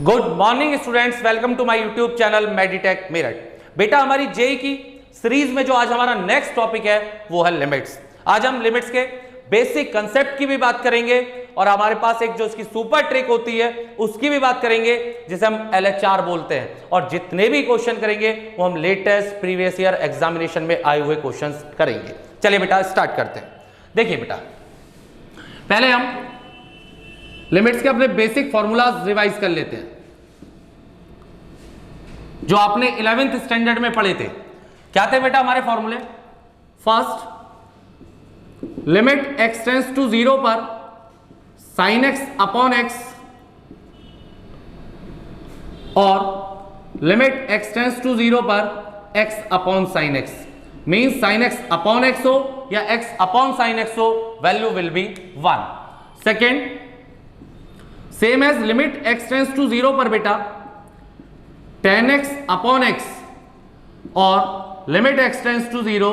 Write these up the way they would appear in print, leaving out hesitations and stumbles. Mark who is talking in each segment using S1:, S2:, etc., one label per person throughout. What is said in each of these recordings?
S1: Good morning students, welcome to my YouTube channel Meditech Meerut. बेटा हमारी JEE की series में जो आज हमारा नेक्स्ट टॉपिक है वो है लिमिट्स। आज हम लिमिट्स के बेसिक कंसेप्ट की भी बात करेंगे और हमारे पास एक जो इसकी सुपर ट्रिक होती है उसकी भी बात करेंगे जिसे हम LHR बोलते हैं। और जितने भी क्वेश्चन करेंगे वो हम लेटेस्ट प्रीवियस ईयर एग्जामिनेशन में आए हुए क्वेश्चंस करेंगे। चलिए बेटा स्टार्ट करते हैं। देखिए बेटा, पहले हम लिमिट्स के अपने बेसिक फॉर्मूलाज रिवाइज कर लेते हैं जो आपने 11th स्टैंडर्ड में पढ़े थे। क्या थे बेटा हमारे फॉर्मूले? First, limit x tends to 0 पर sin x अपॉन x और लिमिट x टेंड्स टू 0 पर x upon sin x। Means sin x upon x हो या x अपॉन sin x हो, value will be 1। Second, same as limit x tends to 0 पर बेटा tan x upon x और limit x tends to 0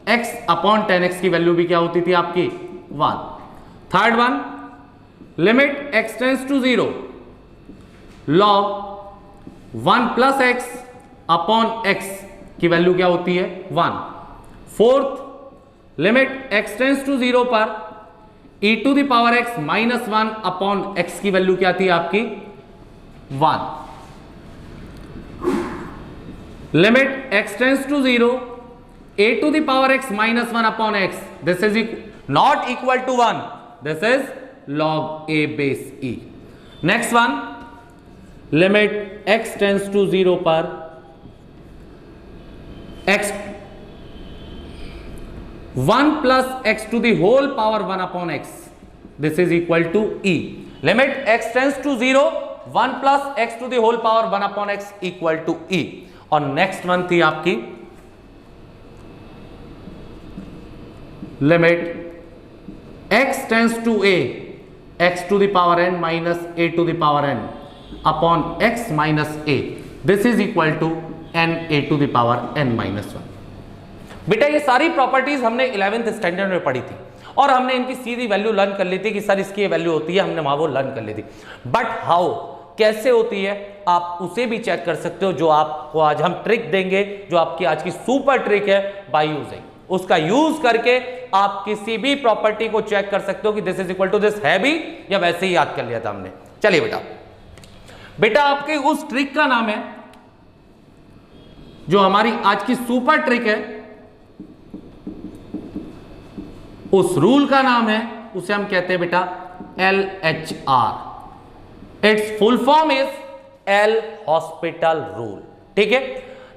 S1: x upon tan x की value भी क्या होती थी आपकी? 1। Third one, limit x tends to 0 log 1 plus x upon x की वैल्यू क्या होती है? 1। Fourth, limit x tends to 0 पर e to the power x minus 1 upon x की वैल्यू क्या थी आपकी? 1। Limit x tends to 0 a to the power x minus 1 upon x, this is not equal to 1, this is log a base e। Next one, limit x tends to 0 पर x 1 plus x to the whole power 1 upon x, this is equal to e। Limit x tends to 0 1 plus x to the whole power 1 upon x equal to e। और next one थी आपकी limit x tends to a x to the power n minus a to the power n upon x minus a, this is equal to n a to the power n minus 1। बेटा ये सारी properties हमने 11th standard में पढ़ी थी और हमने इनकी सीधी वैल्यू लर्न कर ली थी कि सर इसकी ये वैल्यू होती है, हमने वहां वो लर्न कर ली थी। बट हाउ, कैसे होती है आप उसे भी चेक कर सकते हो, जो आपको आज हम ट्रिक देंगे, जो आपकी आज की सुपर ट्रिक है, बाय यूजिंग। उसका यूज करके आप किसी भी प्रॉपर्टी को चेक कर सकते हो कि this is equal to this है भी या वैसे ही याद कर लिया था हमने। चलिए बेटा, बेटा आपके उस ट्रिक का नाम है, जो हमारी आज की सुपर ट्रिक है, उस रूल का नाम है, उसे हम कहते हैं बेटा LHR। It's full form is L hospital rule. ठीक है,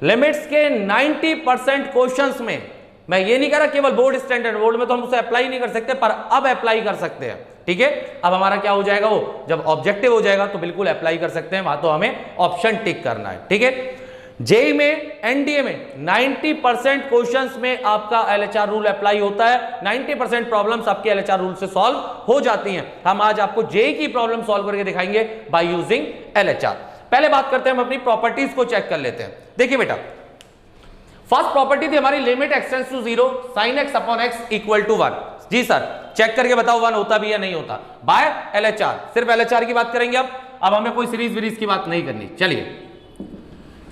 S1: लिमिट्स के 90% क्वेश्चंस में, मैं ये नहीं कह रहा केवल बोर्ड स्टैंडर्ड, बोर्ड में तो हम उसे अप्लाई नहीं कर सकते, पर अब अप्लाई कर सकते हैं। ठीक है, अब हमारा क्या हो जाएगा, वो जब ऑब्जेक्टिव हो जाएगा तो बिल्कुल अप्लाई कर सकते हैं, वहां तो हमें ऑप्शन टिक करना है। ठीक है, जेई में, एनडीए में 90% क्वेश्चंस में आपका LHR रूल अप्लाई होता है। 90% प्रॉब्लम्स आपके LHR रूल से सॉल्व हो जाती हैं। हम आज आपको जेई की प्रॉब्लम सॉल्व करके दिखाएंगे बाय यूजिंग LHR। पहले बात करते हैं, हम अपनी प्रॉपर्टीज को चेक कर लेते हैं। देखिए बेटा, फर्स्ट प्रॉपर्टी थी हमारी limit x tends to 0 sin x upon x equal to 1। जी सर, चेक करके बताओ 1 होता भी या नहीं होता बाय LHR। सिर्फ LHR की बात करेंगे अब हमें कोई सीरीज वीरीज की बात नहीं करनी। चलिए,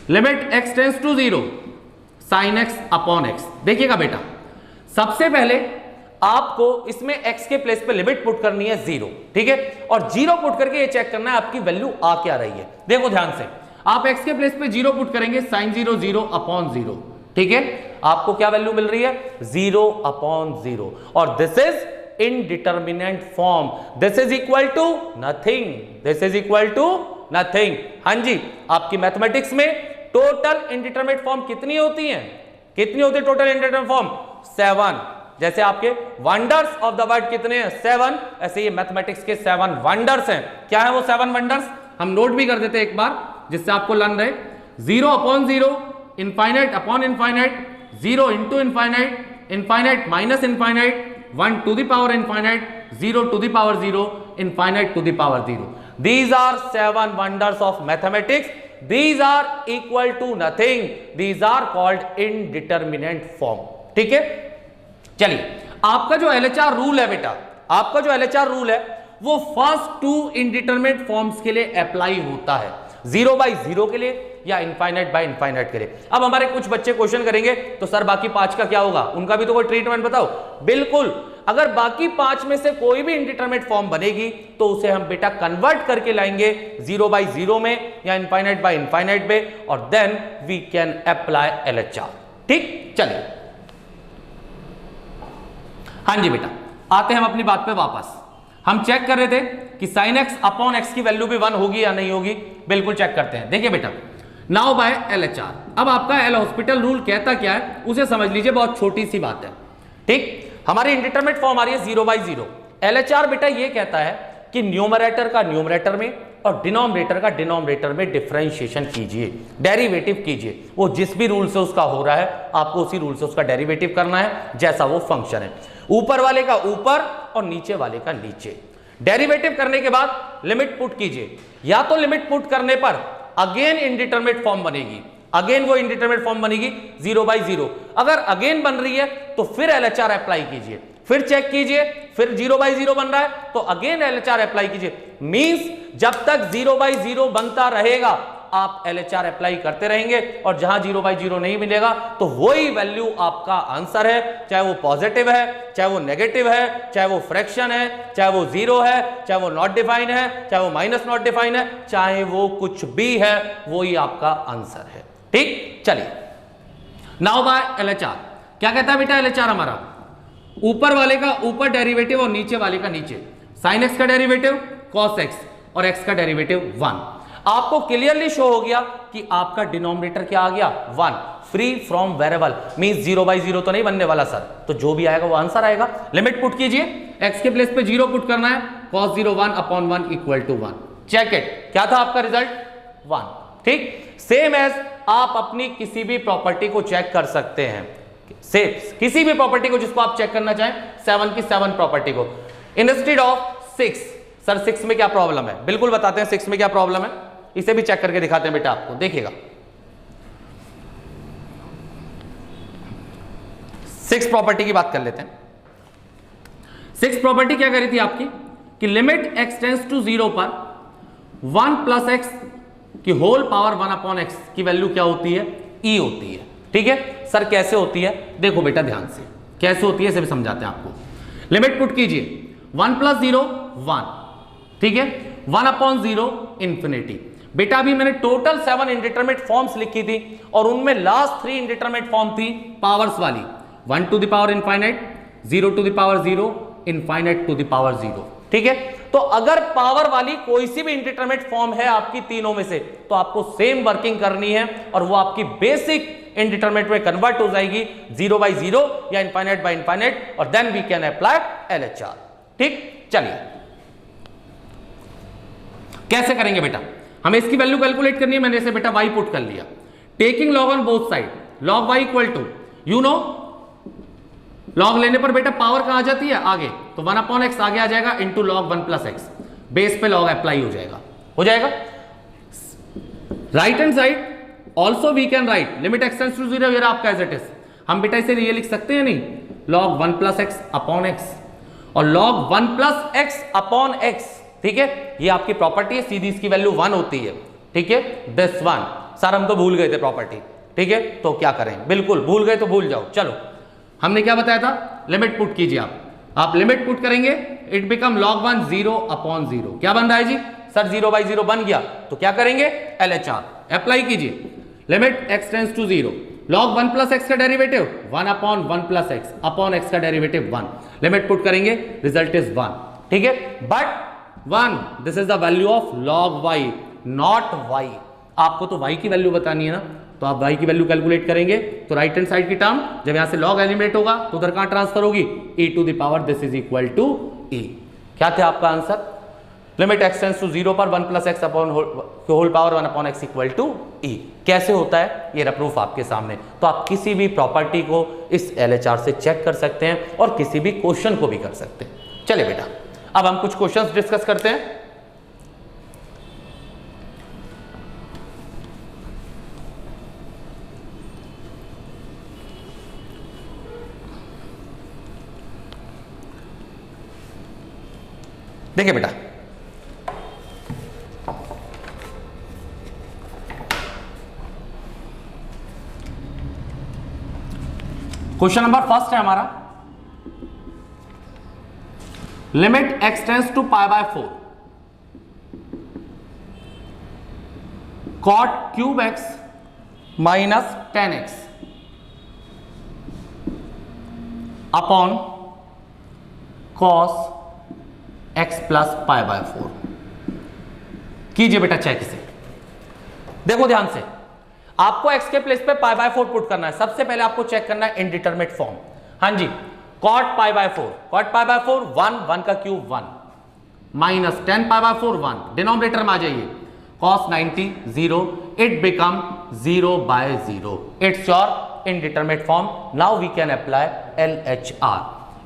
S1: limit x tends to 0 sin x upon x। देखिएगा बेटा, सबसे पहले आपको इसमें x के प्लेस पे लिमिट पुट करनी है 0। ठीक है, और 0 पुट करके ये चेक करना है आपकी वैल्यू आ क्या रही है। देखो ध्यान से, आप x के प्लेस पे 0 पुट करेंगे, sin 0 0 अपॉन 0। ठीक है, आपको क्या वैल्यू मिल रही है? 0 अपॉन 0। और this is indeterminant form, this is equal to nothing, this is equal to nothing. हाँ जी, आपकी मैथमेटिक्स में टोटल इंडिटरमिनेट फॉर्म कितनी होती हैं? कितनी होती है टोटल इंडिटरमिनेट फॉर्म? 7। जैसे आपके वंडर्स ऑफ द वर्ड कितने हैं? 7। ऐसे ये मैथमेटिक्स के 7 वंडर्स हैं। क्या है वो 7 वंडर्स? हम नोट भी कर देते हैं एक बार, जिससे आपको लर्न रहे। 0 upon 0, infinite upon infinite, 0 into infinite, infinite minus infinite, 1 to the power infinite, 0 to the power 0, infinite to the power 0। These are 7 wonders of mathematics. These are equal to nothing. These are called indeterminate form. ठीक है, चलिए आपका जो LHR rule है बेटा, आपका जो LHR rule है वो फर्स्ट टू इंडिटरमिनेट फॉर्म्स के लिए अप्लाई होता है, 0/0 के लिए या इनफाइनाइट बाय इनफाइनाइट के लिए। अब हमारे कुछ बच्चे क्वेश्चन करेंगे तो सर बाकी 5 का क्या होगा, उनका भी तो कोई ट्रीटमेंट बताओ। बिल्कुल, अगर बाकी 5 में से कोई भी इंडिटरमिनेट फॉर्म बनेगी तो उसे हम बेटा कन्वर्ट करके लाएंगे 0/0 में या इनफाइनाइट बाय इनफाइनाइट में, और then we can apply LHR। ठीक, चलिए हाँ जी बेटा, आते हैं हम अपनी बात पे वापस। हम चेक कर रहे थे कि sin x अपॉन x की वैल्यू भी 1 होगी या नहीं होगी। बिल्कुल चेक करते हैं। देखिए बेटा, नाउ बाय LHR, अब आपका एल हॉस्पिटल रूल कहता क्या है उसे समझ लीजिए, बहुत छोटी सी बात है। ठीक, हमारी इंडिटरमिनेट फॉर्म आ रही है 0/0। LHR बेटा ये कहता है कि न्यूमरेटर का न्यूमरेटर में और डिनोमिनेटर का डिनोमिनेटर में डिफरेंशिएशन कीजिए, डेरिवेटिव कीजिए। वो जिस भी रूल से उसका हो रहा है आपको उसी रूल से उसका डेरिवेटिव करना है, जैसा वो फंक्शन है। ऊपर वाले का ऊपर और नीचे वाले का नीचे। डेरिवेटिव करने के बाद लिमिट पुट कीजिए, या तो लिमिट पुट करने पर अगेन इनडिटरमिनेट फॉर्म बनेगी, अगेन वो इनडिटरमिनेट फॉर्म बनेगी 0/0। अगर अगेन बन रही है तो फिर LHR अप्लाई कीजिए, फिर चेक कीजिए, फिर 0/0 बन रहा है तो अगेन LHR अप्लाई कीजिए। मींस जब तक 0/0 बनता रहेगा आप LHR अप्लाई करते रहेंगे, और जहां 0/0 नहीं मिलेगा तो वही वैल्यू आपका आंसर है, चाहे वो पॉजिटिव है, चाहे वो नेगेटिव है, चाहे वो फ्रैक्शन है, चाहे वो 0 है, चाहे वो नॉट डिफाइन है, चाहे वो माइनस नॉट डिफाइन है, चाहे वो कुछ भी है, वही आपका आंसर है। ठीक, चलिए नाउ बाय LHR क्या कहता है बेटा LHR हमारा, ऊपर वाले का ऊपर डेरिवेटिव और नीचे वाले का नीचे। sin x का डेरिवेटिव cos x और x का डेरिवेटिव 1। आपको क्लियरली शो हो गया कि आपका डिनोमिनेटर क्या आ गया 1, फ्री फ्रॉम वेरिएबल, मींस 0/0 तो नहीं बनने वाला सर, तो जो भी आएगा वो आंसर आएगा। लिमिट पुट कीजिए, x के प्लेस पे 0 पुट करना है, cos 0 1 upon 1 equal to 1। Check it, क्या था आपका रिजल्ट 1। ठीक, सेम एज आप अपनी किसी भी प्रॉपर्टी को चेक कर सकते हैं, किसी भी प्रॉपर्टी को जिसको आप चेक करना चाहें, 7 की 7 प्रॉपर्टी को, इंस्टेड ऑफ 6। सर 6 में क्या प्रॉब्लम है, बिल्कुल बताते हैं 6 में क्या प्रॉब्लम है, इसे भी चेक करके दिखाते हैं बेटा आपको, देखिएगा। 6 प्रॉपर्टी की बात कर लेते हैं। 6 प्रॉपर्टी क्या करी थी आपकी कि लिमिट x टेंड्स टू 0 पर 1 प्लस एक्स की होल पावर 1 अपॉन एक्स की वैल्यू क्या होती है, e होती है। ठीक है सर, कैसे होती है देखो बेटा ध्यान से, कैसे होती है इसे भी समझाते हैं आपको। लिमिट पुट कीजिए, 1 प्लस 0 1, ठीक है, 1 अपॉन 0 इंफिनिटी। बेटा अभी मैंने टोटल 7 इंडिटरमिनेट फॉर्म्स लिखी थी और उनमें लास्ट 3 इंडिटरमिनेट फॉर्म थी पावर्स वाली, 1 to the power infinite, 0 to the power 0, infinite to the power 0। ठीक है, तो अगर पावर वाली कोई सी भी इंडिटरमिनेट फॉर्म है आपकी तीनों में से, तो आपको सेम वर्किंग करनी है और वो आपकी बेसिक इंडिटरमिनेट में कन्वर्ट हो जाएगी 0/0 या इनफाइनाइट बाय इनफाइनाइट, और then we can apply LHR। ठीक, चलिए कैसे करेंगे बेटा, हमें इसकी वैल्यू कैलकुलेट करनी है। मैंने इसे बेटा y पुट कर लिया, taking log on both side, log y equal to you know, log लेने पर बेटा पावर कहां आ जाती है आगे, तो 1 अपॉन एक्स आगे आ जाएगा into log 1 plus x, base पे लॉग अप्लाई हो जाएगा। Right hand side also we can write limit x tends to 0, ये आपका एज इट इज। हम बेटा इसे ये लिख सकते हैं नहीं, log 1 plus x upon x और log 1 plus x upon x. ठीक है, ये आपकी प्रॉपर्टी है, सीधी इसकी वैल्यू 1 होती है। ठीक है, दिस 1, सर हम तो भूल गए थे प्रॉपर्टी। ठीक है, तो क्या करें, बिल्कुल भूल गए तो भूल जाओ। चलो, हमने क्या बताया था, लिमिट पुट कीजिए आप लिमिट पुट करेंगे, इट बिकम log 1 0 अपॉन 0। क्या बन रहा है जी, सर 0/0 बन गया, तो क्या करेंगे LHR अप्लाई कीजिए। Limit x tends to 0, log 1 plus x का derivative 1 upon 1 plus x upon x का डेरिवेटिव 1, लिमिट पुट करेंगे, रिजल्ट इज 1। ठीक है, but 1 this is the value of log y not y। आपको तो y की value बतानी है ना, तो आप y की वैल्यू कैलकुलेट करेंगे, तो राइट हैंड साइड की टर्म जब यहां से log एलिमिनेट होगा तो उधर कहां ट्रांसफर होगी, e to the power this is equal to e। क्या था आपका answer, limit x tends to 0 पर 1 plus x upon whole power 1 upon x equal to e। कैसे होता है ये प्रूफ आपके सामने। तो आप किसी भी प्रॉपर्टी को इस LHR से चेक कर सकते हैं और किसी भी क्वेश्चन को भी कर सकते हैं। चलिए बेटा, अब हम कुछ क्वेश्चंस डिस्कस करते हैं। देखिए बेटा, क्वेश्चन नंबर फर्स्ट है हमारा, limit x tends to pi by 4 cot cube x minus 10x upon cos x plus pi by 4। कीजिए बेटा चेक इसे, देखो ध्यान से, आपको x के प्लेस पे पाई बाय 4 पुट करना है। सबसे पहले आपको चेक करना है इनडिटरमिनेट फॉर्म। हाँ जी, cot pi by 4, cot pi by 4 1 का cube 1 minus 10 pi by 4 1, denominator में आ जाइए, cos 90 0, it become 0 by 0, it's your indeterminate form। now we can apply LHR।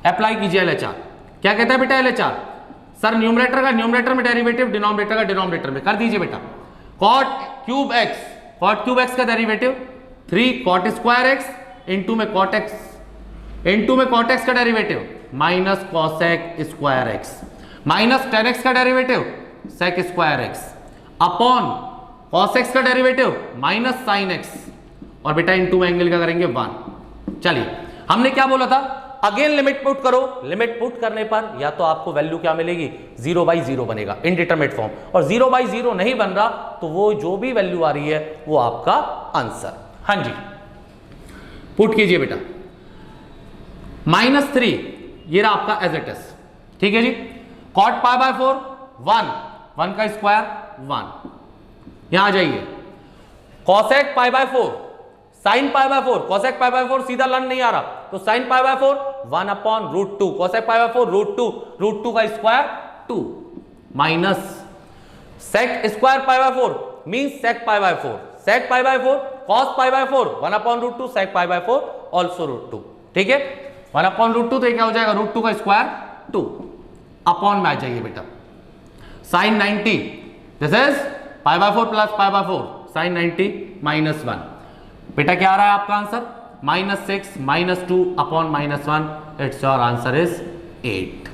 S1: Apply कीजिए LHR। क्या कहता है बेटा LHR? सर न्यूमरेटर का न्यूमरेटर में डेरिवेटिव, डिनोमिनेटर का डिनोमिनेटर में, कर दीजिए बेटा। cot क्यूब x का derivative 3 cot square x, into में cot x का derivative minus cosec square x, minus 10x का derivative sec square x upon cos x का डेरिवेटिव माइनस sin x, और बेटा इनटू में एंगल का करेंगे 1। चलिए, हमने क्या बोला था, अगेन लिमिट पुट करो। लिमिट पुट करने पर या तो आपको वैल्यू क्या मिलेगी, 0 बाई 0 बनेगा, इनडिटरमिनेट फॉर्म, और 0 बाई 0 नहीं बन रहा तो वो जो भी वैल्यू आ रही है वो आपका आंसर। हाँ जी, पुट कीजिए बेटा, -3 ये रहा आपका एज इट इज, ठीक है जी। cot पाई बाय 4 1 का स्क्वायर 1, यहां आ जाइए, cosec pi by 4 sin pi by 4, cosec pi by 4 सीधा लर्न नहीं आ रहा तो sin pi by 4 1 upon √2, cosec pi by 4 √2 का square 2 minus sec square pi by 4 means sec pi by 4, sec pi by 4 cos pi by 4 1 upon √2, sec pi by 4 also √2, ठीक है। 1 upon √2 तो ये क्या हो जाएगा, √2 का स्क्वायर 2 अपॉन में आ जाइए बेटा, sin 90 this is pi by 4 plus pi by 4, sin 90 -1, बेटा क्या आ रहा है आपका answer, -6 -2 upon -1, it's your answer is 8,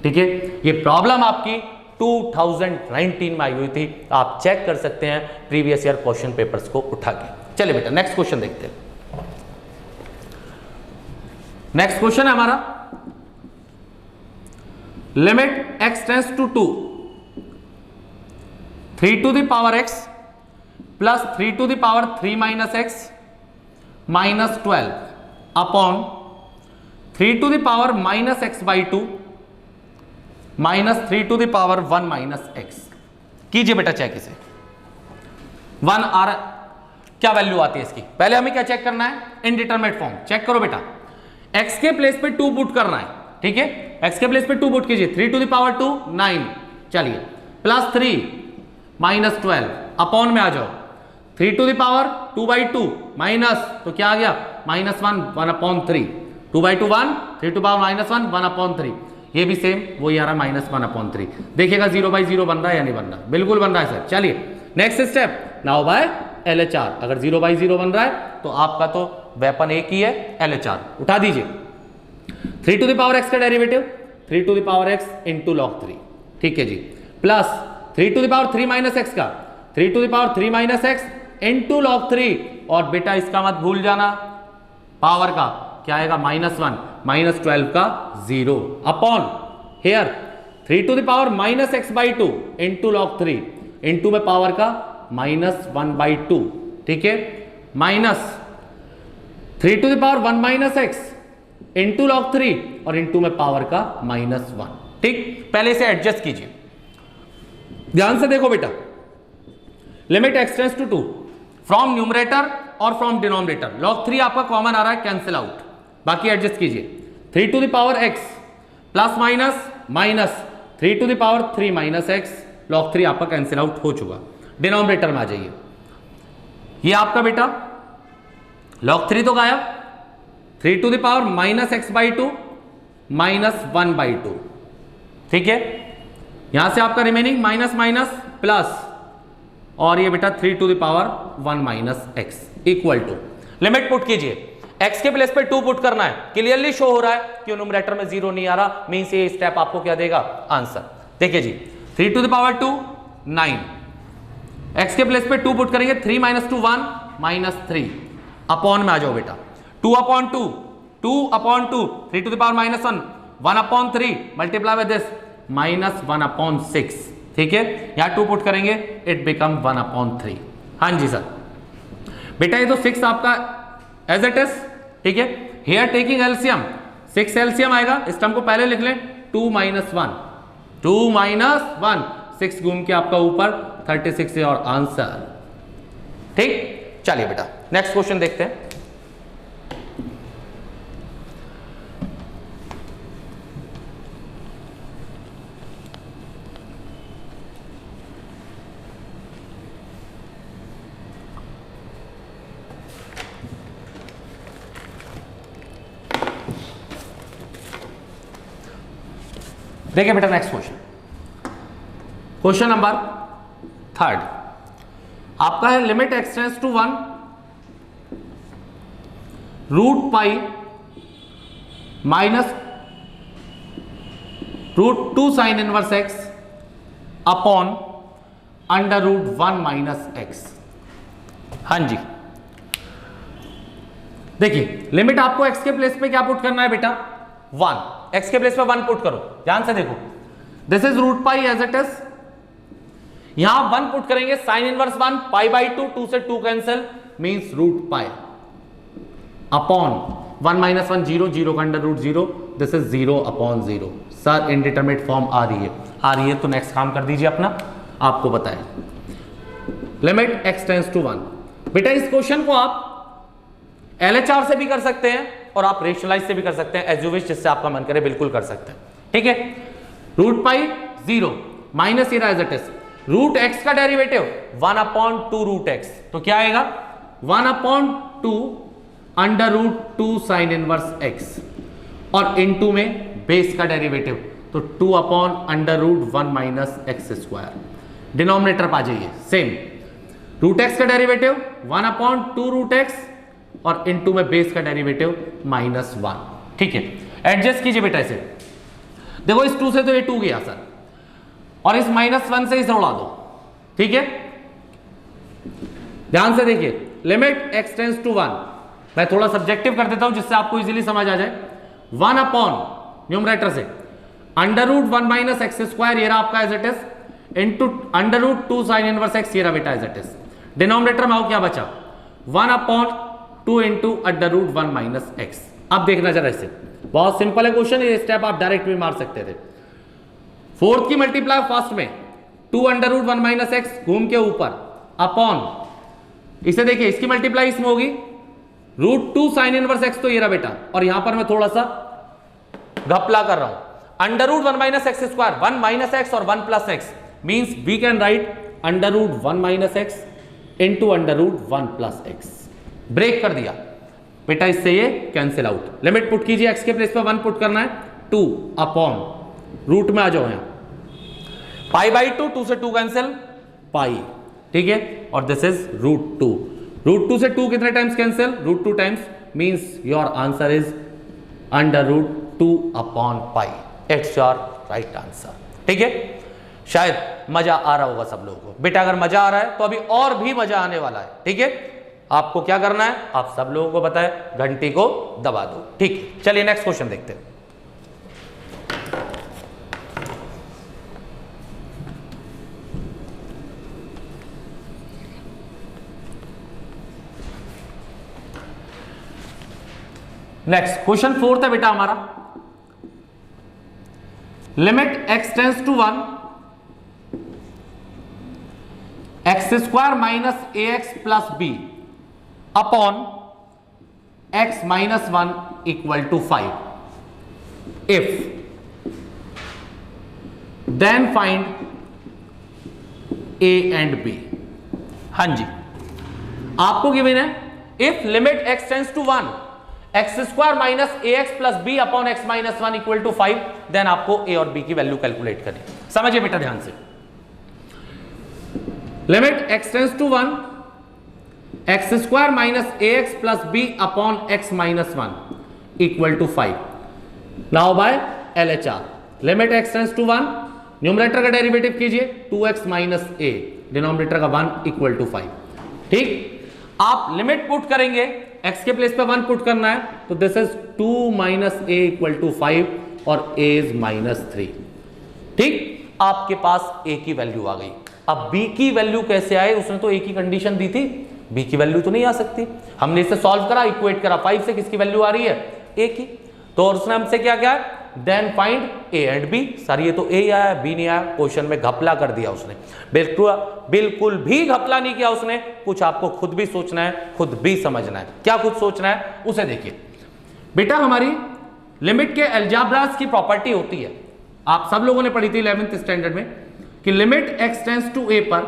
S1: ठीक है। ये प्रॉब्लम आपकी 2019 में आई हुई थी, आप चेक कर सकते हैं प्रीवियस ईयर क्वेश्चन पेपर्स को उठा के। चलिए बेटा नेक्स्ट क्वेश्चन देखते हैं। नेक्स्ट क्वेश्चन है हमारा, limit x tends to 2 3 to the power x plus 3 to the power 3 minus x minus 12 upon 3 to the power minus x by 2 minus 3 to the power 1 minus x। कीजिए बेटा check इसे, 1 आ रहा, क्या value आती है इसकी, पहले हमें क्या चेक करना है, इनडिटरमिनेट फॉर्म। चेक करो बेटा, x के प्लेस पे 2 पुट करना है, ठीक है, x के प्लेस पे 2 पुट कीजिए, 3 टू द पावर 2 9, चलिए प्लस 3 माइनस 12 अपॉन में आ जाओ, 3 to the power 2 by 2 minus, तो क्या आ गया -1 1 upon 3, 2 by 2 1, 3 to power -1 1 upon 3, ये भी सेम वही आ रहा है -1 अपॉन 3। देखिएगा 0 बाई 0 बन रहा है या नहीं बन रहा, बिल्कुल बन रहा है सर। चलिए next step, now by LHR, अगर 0 बाई 0 बन रहा है तो आपका तो वेपन एक ही है, LHR उठा दीजिए। 3 टू द पावर x का derivative 3 to the power x into log 3, ठीक है जी, plus 3 to the power 3 minus x का 3 to the power 3 minus x into log 3, और बेटा इसका मत भूल जाना पावर का क्या आएगा, -1 -12 का 0 upon here 3 to the power minus x by 2 into log 3 into में पावर का -1 बाई 2, ठीक है, minus 3 to the power 1 minus x into log 3 और इंटू में पावर का -1, ठीक। पहले से एडजस्ट कीजिए, ध्यान से देखो बेटा, limit x tends to 2 from numerator और फ्रॉम डिनोमिनेटर, log 3 आपका कॉमन आ रहा है, कैंसिल आउट, बाकी एडजस्ट कीजिए, 3 to the power x plus minus 3 to the power 3 minus x, log 3 आपका कैंसिल आउट हो चुका, डिनोमिनेटर में आ जाइए, ये आपका बेटा log 3 तो गायब, 3 to the power minus x by 2 minus 1 by 2, ठीक है, यहां से आपका रिमेनिंग माइनस माइनस प्लस, और ये बेटा 3 to the power 1 minus x equal to, limit put कीजिए, x के प्लेस पे 2 पुट करना है, क्लियरली शो हो रहा है कि न्यूमरेटर में 0 नहीं आ रहा, मींस ये स्टेप आपको क्या देगा, आंसर। देखिए जी 3 टू द पावर 2 9, x के प्लेस पे 2 पुट करेंगे, 3 माइनस 2 1 माइनस 3 अपॉन में आ जाओ बेटा 2 upon 2 2 upon 2 3 to the power minus 1 1 upon 3 multiply with this minus 1 upon 6, ठीक है, यहां 2 पुट करेंगे इट बिकम 1 अपॉन 3। हाँ जी सर बेटा ये तो 6 आपका एज इट इज, ठीक है, हियर टेकिंग एलसीएम 6 एलसीएम आएगा, इस टर्म को पहले लिख लें 2 माइनस 1 2 माइनस 1 6 घूम के आपका ऊपर 36 है और आंसर, ठीक। चलिए बेटा नेक्स्ट क्वेश्चन देखते हैं। देखिए बेटा नेक्स्ट क्वेश्चन, क्वेश्चन नंबर 3 आपका है limit x tends to 1 root pi minus root 2 sine inverse x upon under root 1 minus x। हाँ जी देखिए लिमिट आपको x के प्लेस पे क्या पुट करना है बेटा 1, x के प्लेस पे 1 पुट करो, ध्यान से देखो, this is root pi as it is, यहां 1 पुट करेंगे साइन इनवर्स 1 पाई बाई 2 2 से 2 cancel means root pi upon 1 minus 1 0 0 का under root 0, this is 0 upon 0। Sir indeterminate form आ रही है तो नेक्स्ट काम कर दीजिए अपना, आपको बताएं लिमिट x टेंड्स टू 1। बेटा इस क्वेश्चन को आप LHR से भी कर सकते हैं और आप रेशनलाइज से भी कर सकते हैं, एज यू विश, जिससे आपका मन करे बिल्कुल कर सकते हैं, ठीक है। Root pi 0 minus as it is, root x का डेरिवेटिव 1 अपॉन 2 रूट x, तो क्या आएगा 1 upon 2 under root 2 sine inverse x और इनटू में बेस का डेरिवेटिव तो 2 upon under root 1 minus x square, denominator पा जाइए सेम, रूट x का डेरिवेटिव 1 अपॉन 2 रूट x और इनटू में बेस का डेरिवेटिव माइनस 1, ठीक है। एडजस्ट कीजिए बेटा इसे, देखो इस 2 से तो ये 2 गया सर और इस माइनस 1 से इसे उड़ा दो, ठीक है। ध्यान से देखिए लिमिट x टेंड्स टू 1, मैं थोड़ा सब्जेक्टिव कर देता हूं जिससे आपको इजीली समझ आ जाए, 1 अपॉन न्यूमरेटर से under root 1 minus x square ये रहा आपका as it is into under root 2 sine inverse x ये रहा बेटा एज इट इज, डिनोमिनेटर में आओ क्या बचा 1 upon 2 into under root 1 minus x. अब देखना जरा इसे, बहुत सिंपल है क्वेश्चन, ये स्टेप आप डायरेक्ट भी मार सकते थे। फोर्थ की मल्टीप्लाई फर्स्ट में 2 अंडर रूट 1 माइनस एक्स घूम के ऊपर अपॉन, इसे देखिए इसकी मल्टीप्लाई इसमें होगी रूट 2 साइन इनवर्स एक्स, तो ये रहा बेटा, और यहां पर मैं थोड़ा सा घपला कर रहा हूं, under root 1 minus x square 1 minus x और 1 plus x means we can write under root 1 minus x into under root 1 plus x, break कर दिया बेटा, इससे ये कैंसिल आउट। लिमिट पुट कीजिए, x के प्लेस पे 1 पुट करना है 2 अपॉन रूट में आ जाओ यहां पाई बाई 2 2 से 2 कैंसिल पाई, ठीक है, और दिस इज रूट 2 से 2 कितने times cancel root 2 times means your answer is under root 2 upon pi, it's your right answer, ठीक है। शायद मजा आ रहा होगा सब लोगों को, बेटा अगर मजा आ रहा है तो अभी और भी मजा आने वाला है, ठीक है। आपको क्या करना है, आप सब लोगों को बताएं, घंटी को दबा दो, ठीक है। चलिए नेक्स्ट क्वेश्चन देखते हैं। नेक्स्ट क्वेश्चन 4 है बेटा हमारा, limit x tends to 1 x square minus a x plus b upon x minus 1 equal to 5, if then find a and b। हाँ जी आपको गिवन है if limit x tends to 1 x square minus a x plus b upon x minus 1 equal to 5, then आपको a और b की value calculate करनी। समझिए बेटा ध्यान से, limit x tends to 1 x square minus a x plus b upon x minus 1 equal to 5, now by LHR limit x tends to 1 numerator का derivative कीजिए 2x माइनस ए, denominator का 1 equal to 5। ठीक, आप लिमिट पुट करेंगे, x के place पे 1 put करना है, तो this is 2 minus a equal to 5 और a इज -3। ठीक, आपके पास a की वैल्यू आ गई। अब b की वैल्यू कैसे आए, उसने तो a की कंडीशन दी थी, b की वैल्यू तो नहीं आ सकती। हमने इसे सॉल्व करा, इक्वेट करा, 5 से किसकी वैल्यू आ रही है, a की। तो और उसने हमसे क्या क्या है, then find a and b। Sir ये तो a आया b नहीं आया, क्वेश्चन में घपला कर दिया उसने। बिल्कुल भी घपला नहीं किया उसने, कुछ आपको खुद भी सोचना है, खुद भी समझना है। क्या खुद सोचना है उसे देखिए। बेटा हमारी लिमिट के अलजेब्रास की प्रॉपर्टी होती है, आप सब लोगों ने पढ़ी थी 11th स्टैंडर्ड में, कि limit x tends to a पर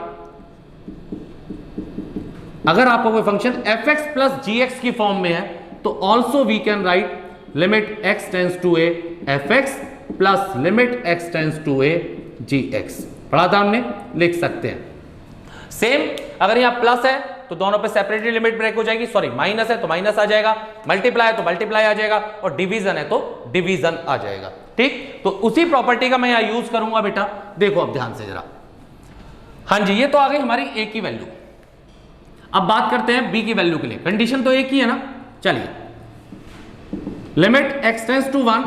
S1: अगर आपको कोई फंक्शन fx प्लस gx की फॉर्म में है, तो also we can write limit x tends to a fx plus limit x tends to a gx। पढ़ा था हमने, लिख सकते हैं। सेम अगर यहां प्लस है तो दोनों पे सेपरेटली लिमिट ब्रेक हो जाएगी, सॉरी माइनस है तो माइनस आ जाएगा, मल्टीप्लाई है तो मल्टीप्लाई आ जाएगा, और डिवीजन है तो डिवीजन आ जाएगा। ठीक, तो उसी प्रॉपर्टी का मैं यहां यूज करूंगा बेटा, देखो अब ध्यान से जरा। हाँ जी, ये तो आ गई हमारी a की वैल्यू। अब बात करते हैं b की वैल्यू के लिए, कंडीशन तो एक ही है ना। चलिए, limit x tends to 1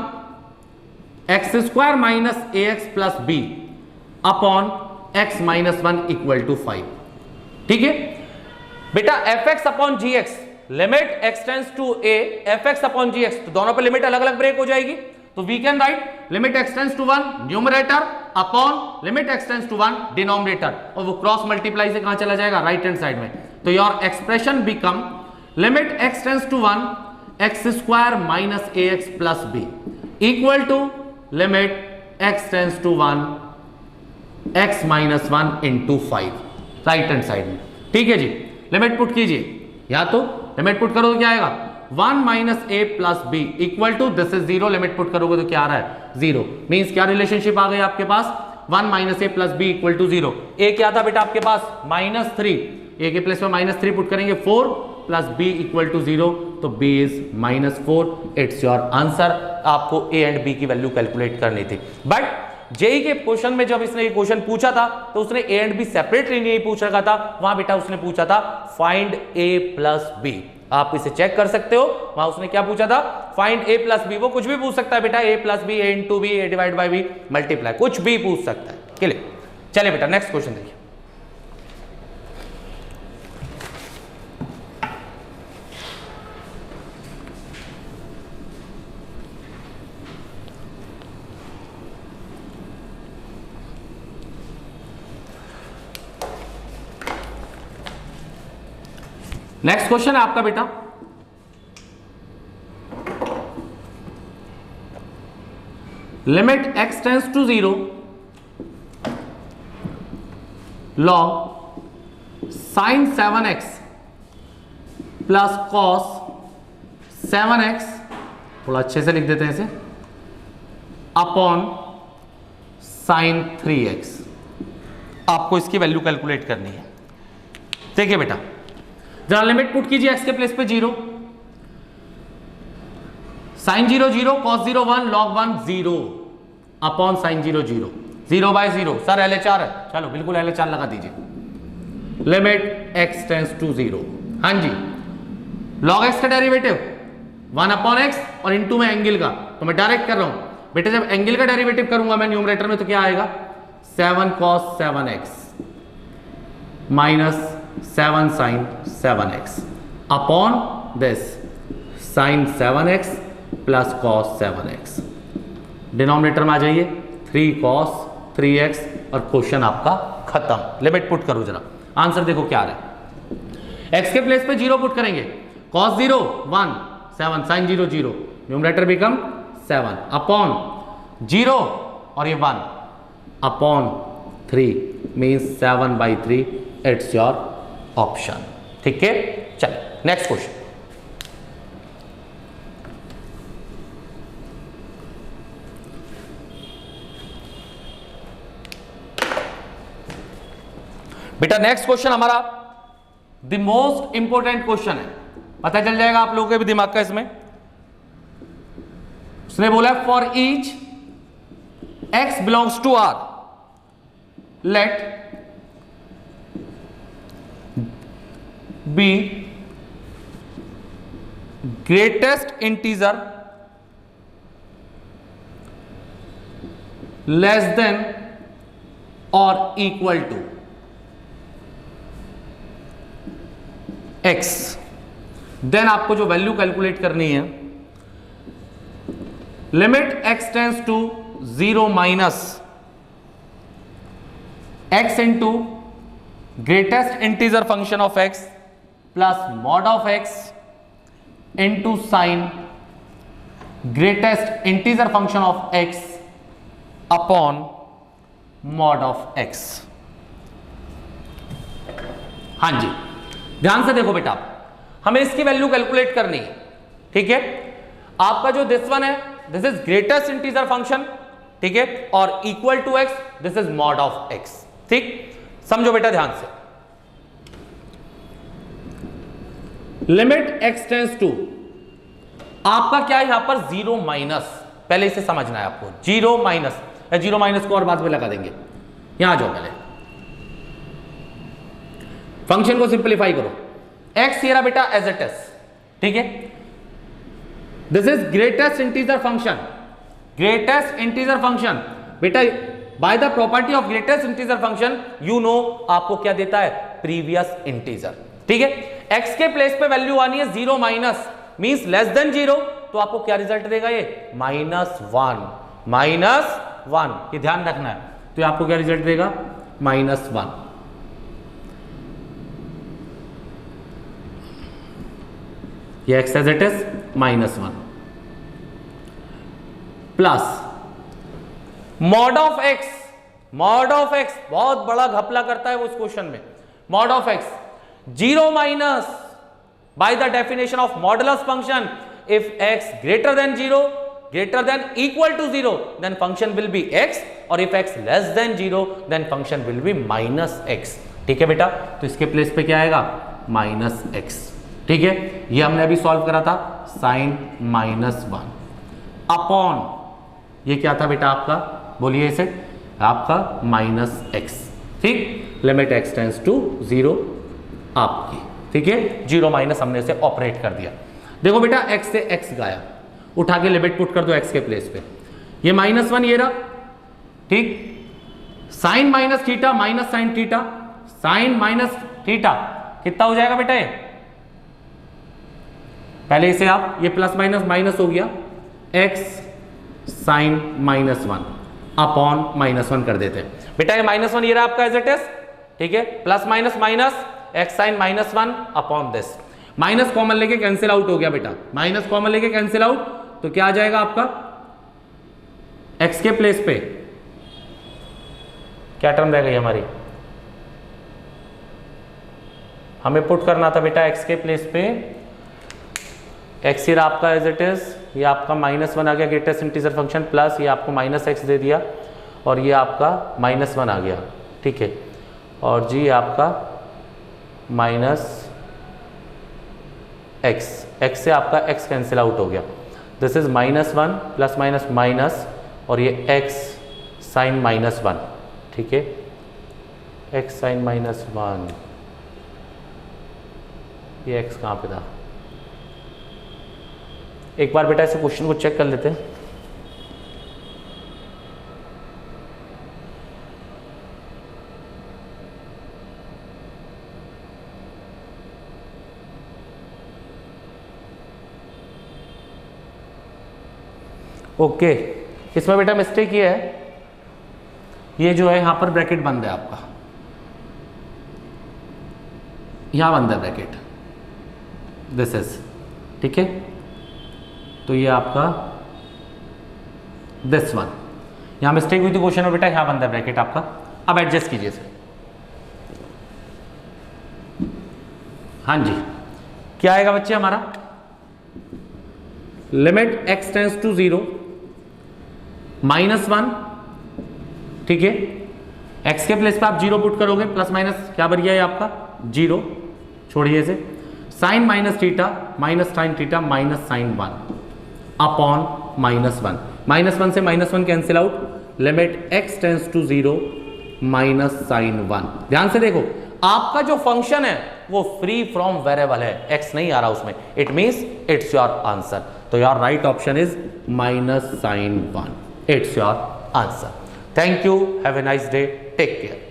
S1: x square minus a x plus b upon x minus 1 equal to 5। ठीक है बेटा, fx upon g x, limit x tends to a fx upon g x, तो दोनों पे लिमिट अलग अलग ब्रेक हो जाएगी, तो we can write limit x tends to 1 numerator upon limit x tends to 1 denominator, और वो क्रॉस मल्टीप्लाई से कहां चला जाएगा, राइट हैंड साइड में। तो your expression become limit x tends to 1 x square minus a x plus b equal to limit x tends to 1 x minus 1 into 5, right hand side में। ठीक है जी, limit put कीजिए, या तो limit put करो तो क्या आएगा, 1 minus a plus b equal to this is 0, limit put करोगे तो क्या आ रहा है, 0। मींस क्या रिलेशनशिप आ गई आपके पास, 1 minus a plus b equal to 0। A क्या था बेटा आपके पास, -3, ए के प्लेस में -3 पुट करेंगे, 4 प्लस बी इक्वल टू 0, तो b is -4। It's your answer. आपको a एंड b की वैल्यू कैलकुलेट करनी थी, बट जेई के क्वेश्चन में जब इसने ये क्वेश्चन पूछा था तो उसने a एंड b सेपरेटली नहीं पूछ रखा था, वहां बेटा उसने पूछा था फाइंड a प्लस b। आप इसे चेक कर सकते हो, वहां उसने क्या पूछा था, फाइंड a प्लस b। वो कुछ भी पूछ सकता है बेटा, a plus b, a into b, a divide by b, multiply, कुछ भी पूछ सकता है। क्लियर? चलिए बेटा नेक्स्ट क्वेश्चन देखिए। नेक्स्ट क्वेश्चन है आपका बेटा, limit x tends to 0 log sin 7x plus cos 7x, थोड़ा अच्छे से लिख देते हैं इसे, अपॉन sin 3x। आपको इसकी वैल्यू कैलकुलेट करनी है। देखिए बेटा, जरा लिमिट पुट कीजिए x के प्लेस पे 0, sin 0 0, cos 0 1, log 1 0 upon sin 0 0, 0 by 0। Sir LHR है, चलो बिल्कुल LHR लगा दीजिए। लिमिट x टेंड्स टू 0, हाँ जी, log x का डेरिवेटिव 1 अपॉन x और इनटू में एंगल का, तो मैं डायरेक्ट कर रहा हूं बेटा। जब एंगल का डेरिवेटिव करूंगा मैं न्यूमरेटर में, तो क्या आएगा, 7 cos 7x minus 7 sin 7x upon this sin 7x plus cos 7x। Denominator में आ जाइए, 3 cos 3x, और क्वेश्चन आपका खत्म। लिमिट पुट करो जरा, आंसर देखो क्या आ रहा है। x के प्लेस पे 0 पुट करेंगे, cos 0 1, 7 sin 0 0, numerator become 7 upon 0 और ये 1 upon 3 means 7/3। It's your option. ठीक है, चलिए नेक्स्ट क्वेश्चन। बेटा नेक्स्ट क्वेश्चन हमारा द मोस्ट इंपॉर्टेंट क्वेश्चन है, पता चल जाएगा आप लोगों के भी दिमाग का इसमें। उसने बोला for each x belongs to R let be greatest integer less than or equal to x, then आपको जो वैल्यू कैलकुलेट करनी है, limit x tends to 0 minus x into greatest integer function of x plus mod of x into sine greatest integer function of x upon mod of x। हां जी, ध्यान से देखो बेटा, हमें इसकी वैल्यू कैलकुलेट करनी है, ठीक है। आपका जो दिस वन है, this is greatest integer function, ठीक है, और equal to x, this is mod of x, ठीक। समझो बेटा ध्यान से, लिमिट x टेंस टू, आपका क्या है यहां पर 0 माइनस, पहले इसे समझना है आपको, 0 माइनस, 0 माइनस को और बाद में लगा देंगे, यहां आ जाओ, पहले फंक्शन को सिंपलीफाई करो, x ये रहा बेटा एज इट इज, ठीक है। This is greatest integer function, greatest integer function बेटा, by the property of greatest integer function you know आपको क्या देता है, प्रीवियस इंटीजर, ठीक है। x के प्लेस पे वैल्यू आनी है 0 माइनस, मींस लेस देन 0, तो आपको क्या रिजल्ट देगा ये, -1, -1, ये ध्यान रखना है, तो आपको क्या रिजल्ट देगा, -1। ये x as it is -1 plus mod of x, mod of x बहुत बड़ा घपला करता है वो इस क्वेश्चन में, mod of x 0 minus, by the definition of modulus function, if x greater than 0, greater than equal to 0, then function will be x, और if x less than 0, then function will be -x, ठीक है बेटा। तो इसके place पे क्या आएगा, -x, ठीक है। ये हमने अभी सॉल्व करा था, साइन -1 अपॉन, ये क्या था बेटा आपका, बोलिए इसे, आपका -x, ठीक। लिमिट x टेंस टू 0 आपकी, ठीक है, 0 माइनस हमने इसे ऑपरेट कर दिया। देखो बेटा x से x गाया, उठा के लिमिट पुट कर दो x के प्लेस पे, ये -1 ये रहा, ठीक। Sine minus theta minus sine theta, sine minus theta कितना हो जाएगा बेटा, ये पहले इसे आप, ये प्लस माइनस माइनस हो गया, x साइन -1 अपॉन -1 कर देते हैं बेटा, ये -1 ये रहा आपका एज इट इज, ठीक है, plus minus minus x sine -1 upon this, minus common लेके कैंसिल आउट हो गया बेटा, माइनस कॉमन लेके कैंसिल आउट, तो क्या आ जाएगा आपका, x के प्लेस पे क्या टर्म रह गई हमारी, हमें पुट करना था बेटा x के प्लेस पे, x ये आपका एज इट इज, ये आपका -1 आ गया ग्रेटेस्ट इंटीजर फंक्शन, प्लस ये आपको -x दे दिया, और ये आपका -1 आ गया, ठीक है, और जी आपका -x, x से आपका x कैंसिल आउट हो गया, this is -1 plus minus minus, और ये x साइन -1, ठीक है, x साइन -1, ये x कहाँ पे था, एक बार बेटा इसे क्वेश्चन को चेक कर लेते हैं। ओके, इसमें बेटा मिस्टेक ये है, ये जो है यहां पर ब्रैकेट बंद है आपका, यहां बंद है ब्रैकेट, दिस इज, ठीक है, तो ये आपका दिस वन, यहां मिस्टेक हुई थी क्वेश्चन में बेटा, यहां बंद है ब्रैकेट आपका, अब एडजस्ट कीजिए इसे। हाँ जी, क्या आएगा बच्चे हमारा, लिमिट x टेंस टू 0 -1, ठीक है, x के प्लेस पे आप 0 पुट करोगे, प्लस माइनस क्या बन गया है आपका 0, छोड़िए इसे, sine minus theta minus sine theta minus sine 1 upon -1, -1 से -1 cancel out, limit x tends to 0 -sin 1। ध्यान से देखो, आपका जो फंक्शन है वो फ्री फ्रॉम वेरिएबल है, x नहीं आ रहा उसमें, it means it's your answer. तो your right option is -sin 1, it's your answer. Thank you, have a nice day, take care.